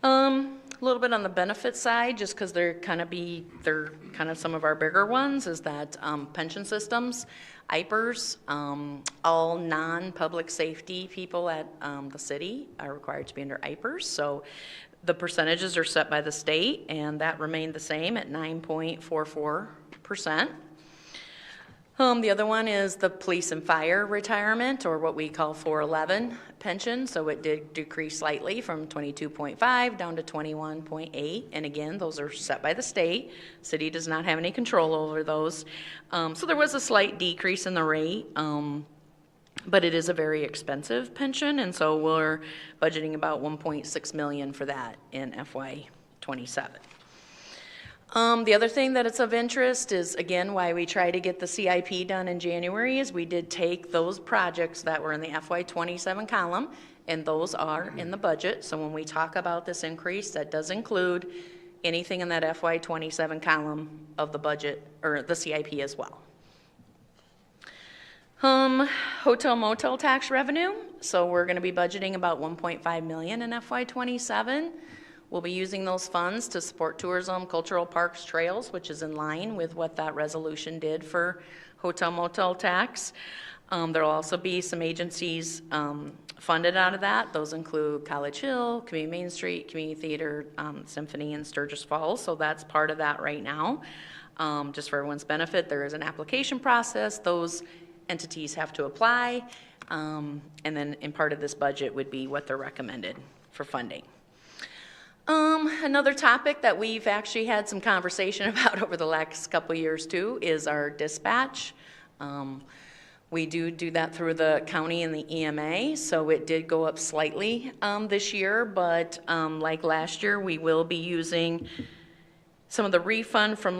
A little bit on the benefit side, just because they're kind of some of our bigger ones, is that pension systems, IPERS, all non-public safety people at the city are required to be under IPERS. So the percentages are set by the state, and that remained the same at 9.44%. The other one is the police and fire retirement, or what we call 411 pension. So it did decrease slightly from 22.5 down to 21.8. And again, those are set by the state. City does not have any control over those. So there was a slight decrease in the rate, but it is a very expensive pension. And so we're budgeting about $1.6 million for that in FY27. The other thing that it's of interest is, again, why we try to get the CIP done in January is we did take those projects that were in the FY27 column, and those are in the budget. So when we talk about this increase, that does include anything in that FY27 column of the budget, or the CIP as well. Hotel motel tax revenue. So we're going to be budgeting about $1.5 million in FY27. We'll be using those funds to support tourism, cultural parks, trails, which is in line with what that resolution did for hotel motel tax. There'll also be some agencies funded out of that. Those include College Hill, Community Main Street, Community Theater, Symphony, and Sturgis Falls. So that's part of that right now. Just for everyone's benefit, there is an application process. Those entities have to apply. And then in part of this budget would be what they're recommended for funding. Another topic that we've actually had some conversation about over the last couple of years too is our dispatch. We do that through the county and the EMA, so it did go up slightly this year, but like last year, we will be using some of the refund from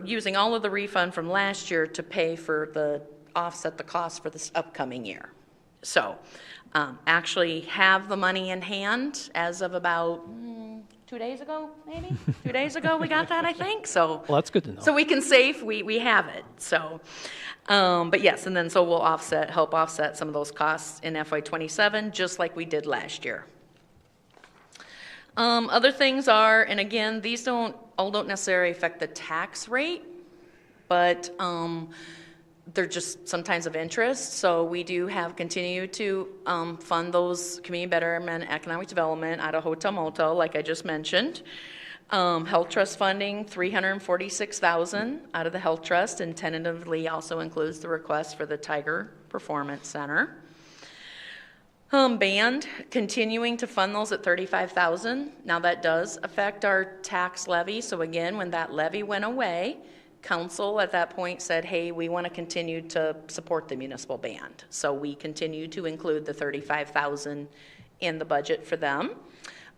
using all of the refund from last year to pay for offset the cost for this upcoming year. So actually have the money in hand as of about 2 days ago, maybe? 2 days ago we got that, I think. So Well, that's good to know. So we can save, we have it. So, but yes, and then so we'll help offset some of those costs in FY27, just like we did last year. Other things are, and again, these don't necessarily affect the tax rate, but they're just sometimes of interest. So we do continue to fund those community betterment, economic development out of hotel motel, like I just mentioned. Health trust funding, $346,000 out of the health trust, and tentatively also includes the request for the Tiger Performance Center. Band, continuing to fund those at $35,000. Now that does affect our tax levy. So again, when that levy went away, council at that point said, hey, we want to continue to support the municipal band. So we continue to include the $35,000 in the budget for them.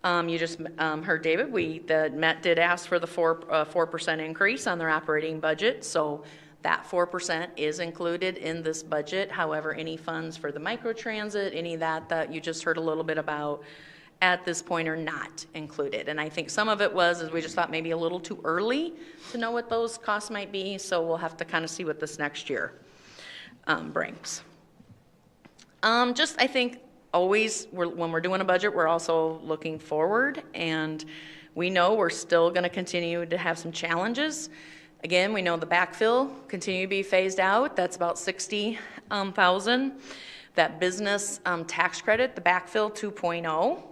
You just heard David, the Met did ask for the 4% increase on their operating budget. So that 4% is included in this budget. However, any funds for the microtransit, any of that you just heard a little bit about at this point are not included. And I think some of it is we just thought maybe a little too early to know what those costs might be. So we'll have to kind of see what this next year brings. I think always when we're doing a budget, we're also looking forward, and we know we're still going to continue to have some challenges. Again, we know the backfill continue to be phased out. That's about $60,000. That business tax credit, the backfill 2.0,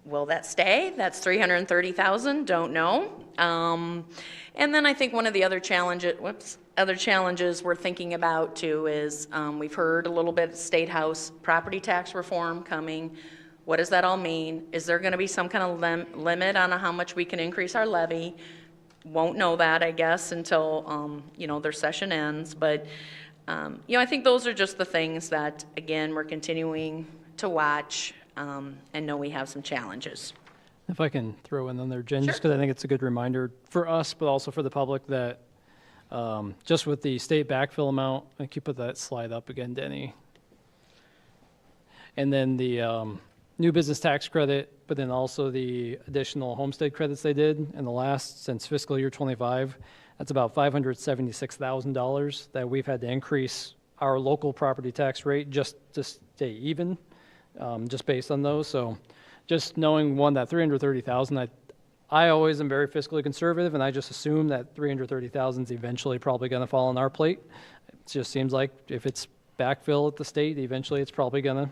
will that stay? That's $330,000. Don't know. And then I think one of the other challenges we're thinking about too is we've heard a little bit of state house property tax reform coming. What does that all mean? Is there going to be some kind of limit on how much we can increase our levy? Won't know that, I guess, until their session ends. But I think those are just the things that, again, we're continuing to watch and know we have some challenges. If I can throw in there, Jen, Sure. just because I think it's a good reminder for us, but also for the public that just with the state backfill amount, I think you put that slide up again, Denny. And then the new business tax credit, but then also the additional homestead credits they did in the last, since fiscal year 25, that's about $576,000 that we've had to increase our local property tax rate just to stay even, just based on those. So just knowing that $330,000, I always am very fiscally conservative, and I just assume that $330,000 is eventually probably going to fall on our plate. It just seems like if it's backfill at the state, eventually it's probably going to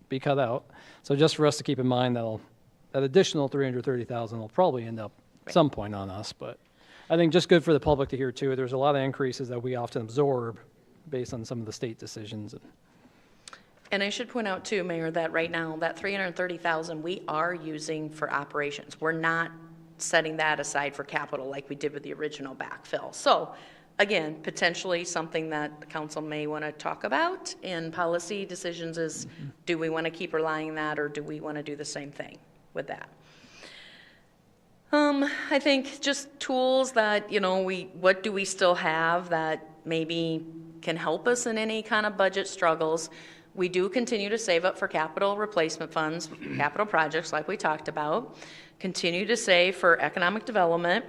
be cut out. So just for us to keep in mind that additional $330,000 will probably end up at some point on us. But I think just good for the public to hear too. There's a lot of increases that we often absorb based on some of the state decisions. And I should point out too, Mayor, that right now that $330,000 we are using for operations. We're not setting that aside for capital like we did with the original backfill. So again, potentially something that the council may want to talk about in policy decisions is, do we want to keep relying on that, or do we want to do the same thing with that? I think just tools that, what do we still have that maybe can help us in any kind of budget struggles? We do continue to save up for capital replacement funds, capital projects like we talked about, continue to save for economic development.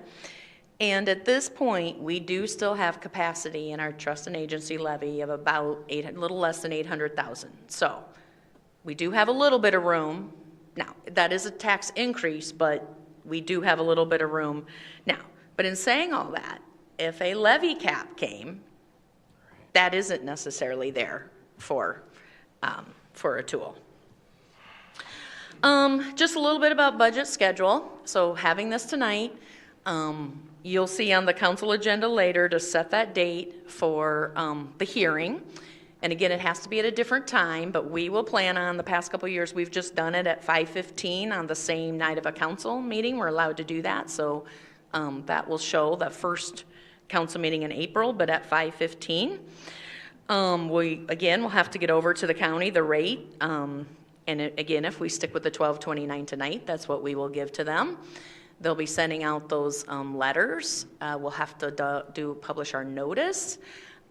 And at this point, we do still have capacity in our trust and agency levy of about a little less than $800,000. So we do have a little bit of room. Now, that is a tax increase, but we do have a little bit of room now. But in saying all that, if a levy cap came, that isn't necessarily there for a tool. Just a little bit about budget schedule. So having this tonight, you'll see on the council agenda later to set that date for the hearing. And again, it has to be at a different time, but we will plan on, the past couple of years, we've just done it at 5:15 on the same night of a council meeting. We're allowed to do that. So that will show the first council meeting in April, but at 5:15. We'll have to get over to the county, the rate. Again, if we stick with the 1229 tonight, that's what we will give to them. They'll be sending out those letters. We'll have to publish our notice.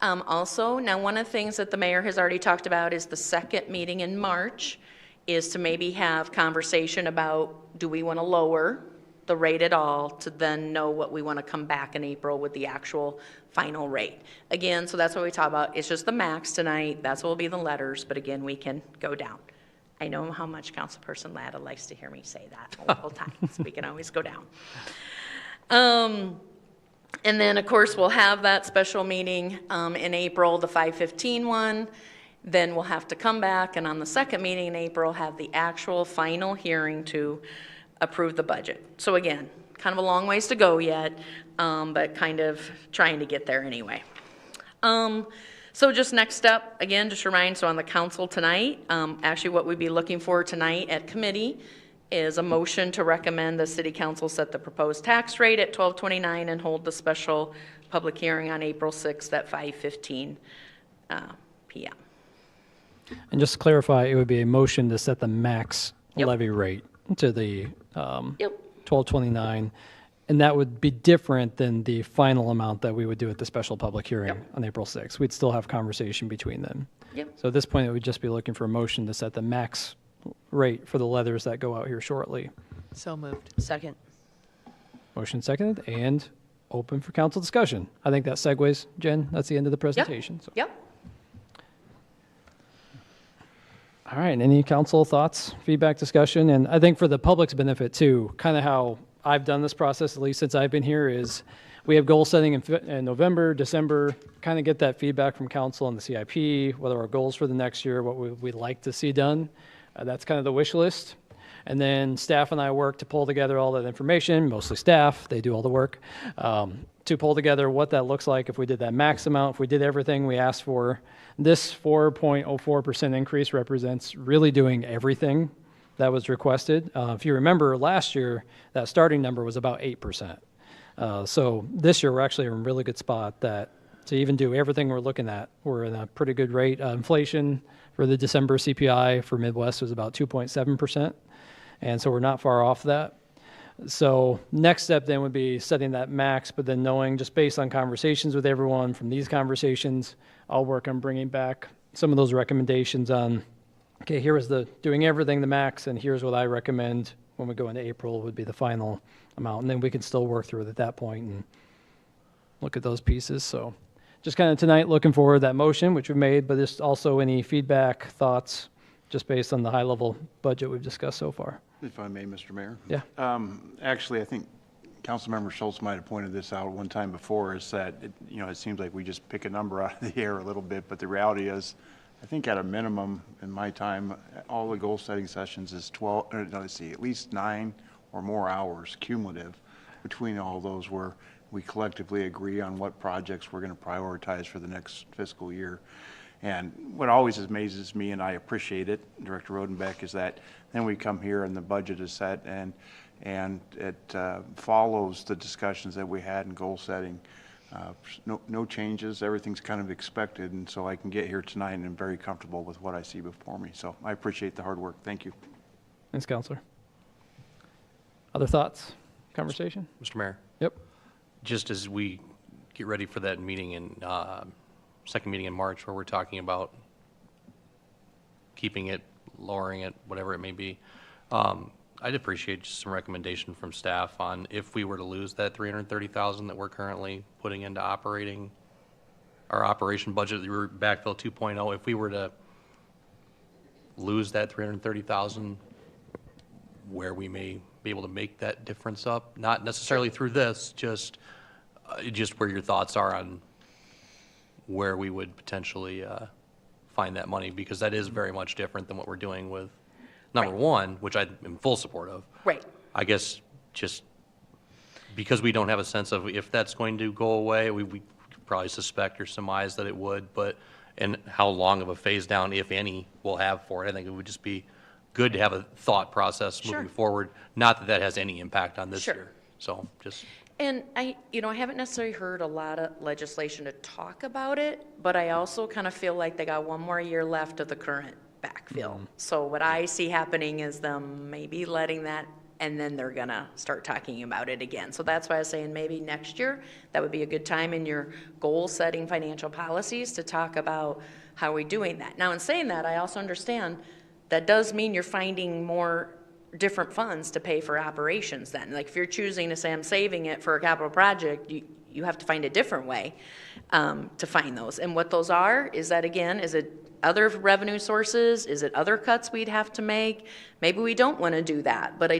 Also, now one of the things that the mayor has already talked about is the second meeting in March is to maybe have conversation about, do we want to lower the rate at all, to then know what we want to come back in April with the actual final rate. Again, so that's what we talk about. It's just the max tonight. That's what will be the letters, but again, we can go down. I know how much Councilperson Latta likes to hear me say that multiple times. We can always go down. And then, of course, we'll have that special meeting in April, the 5:15 one. Then we'll have to come back, and on the second meeting in April, have the actual final hearing to approve the budget. So again, kind of a long ways to go yet, but kind of trying to get there anyway. So just next step, again, just remind, so on the council tonight, actually what we'd be looking for tonight at committee is a motion to recommend the city council set the proposed tax rate at 1229 and hold the special public hearing on April 6th at 5:15 p.m. And just to clarify, it would be a motion to set the max Yep. levy rate to the Yep. 1229, and that would be different than the final amount that we would do at the special public hearing on April 6th. We'd still have conversation between them. Yep. So at this point, it would just be looking for a motion to set the max rate for the letters that go out here shortly. So moved. Second. Motion seconded and open for council discussion. I think that segues, Jen. That's the end of the presentation. So. Yep. All right, any council thoughts, feedback, discussion? And I think for the public's benefit too, kind of how I've done this process, at least since I've been here, is we have goal setting in November, December, kind of get that feedback from council on the CIP, what are our goals for the next year, what we'd like to see done. That's kind of the wish list. And then staff and I work to pull together all that information, mostly staff, they do all the work, to pull together what that looks like if we did that max amount, if we did everything we asked for. This 4.04% increase represents really doing everything that was requested. If you remember last year, that starting number was about 8%. So this year we're actually in a really good spot that to even do everything we're looking at, we're in a pretty good rate. Inflation for the December CPI for Midwest was about 2.7%. And so we're not far off that. So next step then would be setting that max, but then knowing just based on conversations with everyone from these conversations, I'll work on bringing back some of those recommendations on, okay, here is the doing everything the max, and here's what I recommend when we go into April would be the final amount. And then we can still work through it at that point and look at those pieces. So just kind of tonight looking forward to that motion, which we made, but just also any feedback, thoughts, just based on the high level budget we've discussed so far. If I may, Mr. Mayor? Yeah. Actually, I think Councilmember Schultz might have pointed this out one time before, is that, it seems like we just pick a number out of the air a little bit, but the reality is, I think at a minimum, in my time, all the goal-setting sessions is at least 9 or more hours cumulative between all those where we collectively agree on what projects we're going to prioritize for the next fiscal year. And what always amazes me, and I appreciate it, Director Rodenbeck, is that then we come here and the budget is set and it follows the discussions that we had in goal setting. No changes, everything's kind of expected, and so I can get here tonight and I'm very comfortable with what I see before me. So I appreciate the hard work. Thank you. Thanks, Counselor. Other thoughts, conversation? Mr. Mayor? Yep. Just as we get ready for that meeting in second meeting in March where we're talking about keeping it, lowering it, whatever it may be, I'd appreciate just some recommendation from staff on if we were to lose that $330,000 that we're currently putting into operating, our operation budget, the backfill 2.0, if we were to lose that $330,000, where we may be able to make that difference up? Not necessarily through this, just where your thoughts are on where we would potentially find that money, because that is very much different than what we're doing with number one, which I am full support of. Right. I guess just because we don't have a sense of if that's going to go away, we could probably suspect or surmise that it would, and how long of a phase down, if any, we'll have for it. I think it would just be good to have a thought process moving forward. Not that that has any impact on this year. So just. And I haven't necessarily heard a lot of legislation to talk about it, but I also kind of feel like they got one more year left of the current backfill. So what I see happening is them maybe letting that, and then they're gonna start talking about it again. So that's why I was saying maybe next year, that would be a good time in your goal-setting financial policies to talk about how we're doing that. Now, in saying that, I also understand that does mean you're finding more different funds to pay for operations then. Like if you're choosing to say I'm saving it for a capital project, you have to find a different way to find those. And what those are, is that again, is it other revenue sources? Is it other cuts we'd have to make? Maybe we don't want to do that, but I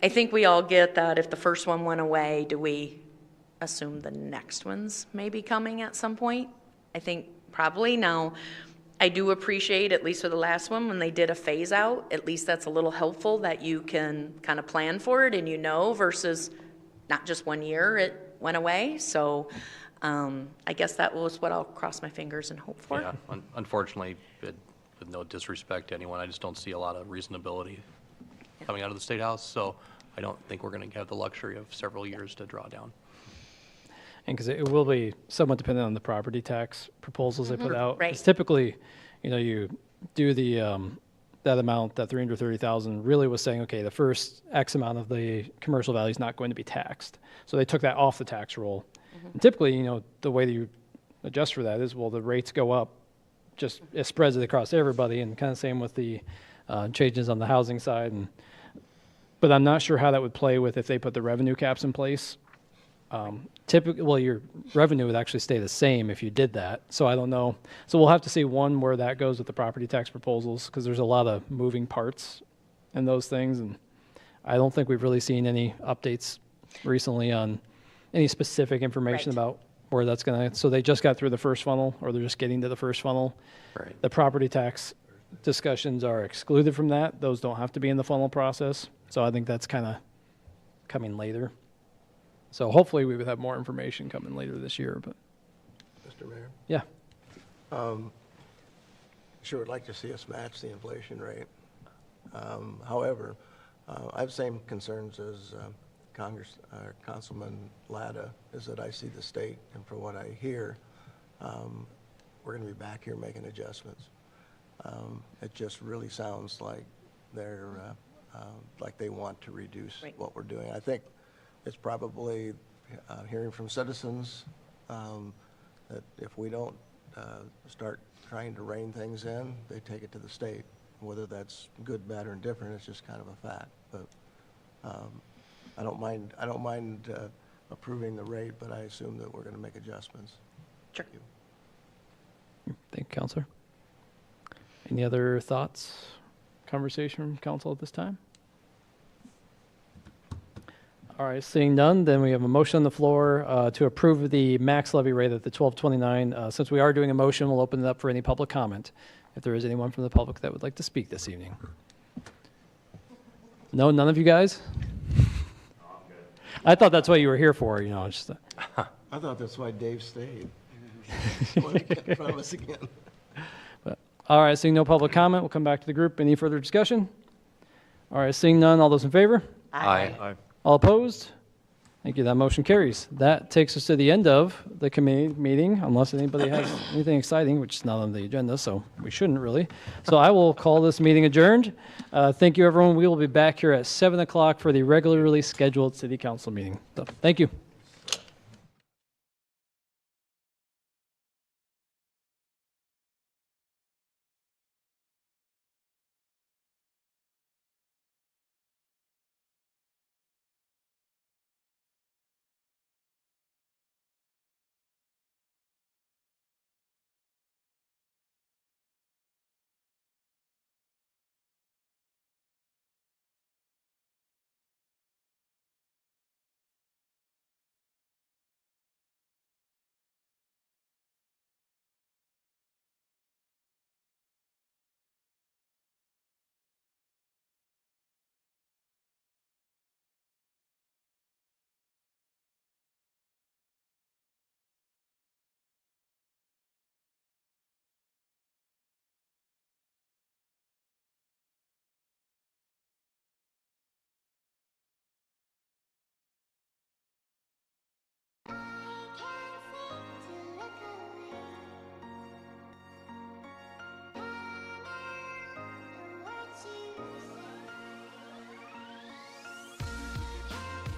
think we all get that if the first one went away, do we assume the next one's maybe coming at some point? I think probably. Now, I do appreciate, at least for the last one, when they did a phase out, at least that's a little helpful that you can kind of plan for it and versus not just 1 year it went away. So I guess that was what I'll cross my fingers and hope for. Yeah, unfortunately, with no disrespect to anyone, I just don't see a lot of reasonability coming out of the State House. So I don't think we're going to have the luxury of several years to draw down. And because it will be somewhat dependent on the property tax proposals they put out. Right. 'Cause typically, you do the that amount, that 330,000, really was saying, okay, the first X amount of the commercial value is not going to be taxed. So they took that off the tax roll. And typically, the way that you adjust for that is, well, the rates go up, just it spreads it across everybody, and kind of same with the changes on the housing side. But I'm not sure how that would play with if they put the revenue caps in place. Typically, well, your revenue would actually stay the same if you did that. So I don't know. So we'll have to see, one, where that goes with the property tax proposals, because there's a lot of moving parts in those things. And I don't think we've really seen any updates recently on any specific information about where that's going to. So they just got through the first funnel, or they're just getting to the first funnel. Right. The property tax discussions are excluded from that. Those don't have to be in the funnel process. So I think that's kind of coming later. So hopefully we would have more information coming later this year. But Mr. Mayor? yeah. Sure would like to see us match the inflation rate. However, I have the same concerns as Councilman Latta, is that I see the state, and from what I hear, we're going to be back here making adjustments. It just really sounds like they're like they want to reduce what we're doing. I think it's probably hearing from citizens that if we don't start trying to rein things in, they take it to the state. Whether that's good, bad, or indifferent, it's just kind of a fact. But I don't mind approving the rate, but I assume that we're going to make adjustments. Sure. Thank you, Counselor. Any other thoughts, conversation from council at this time? All right, seeing none, then we have a motion on the floor to approve the max levy rate at the 1229. Since we are doing a motion, we'll open it up for any public comment, if there is anyone from the public that would like to speak this evening. No, none of you guys? I thought that's what you were here for, just I thought that's why Dave stayed. Want to get in front of us again. But, all right, seeing no public comment, we'll come back to the group. Any further discussion? All right, seeing none, all those in favor? Aye. All opposed? Thank you. That motion carries. That takes us to the end of the committee meeting, unless anybody has anything exciting, which is not on the agenda, so we shouldn't really. So I will call this meeting adjourned. Thank you, everyone. We will be back here at 7 o'clock for the regularly scheduled city council meeting. So thank you.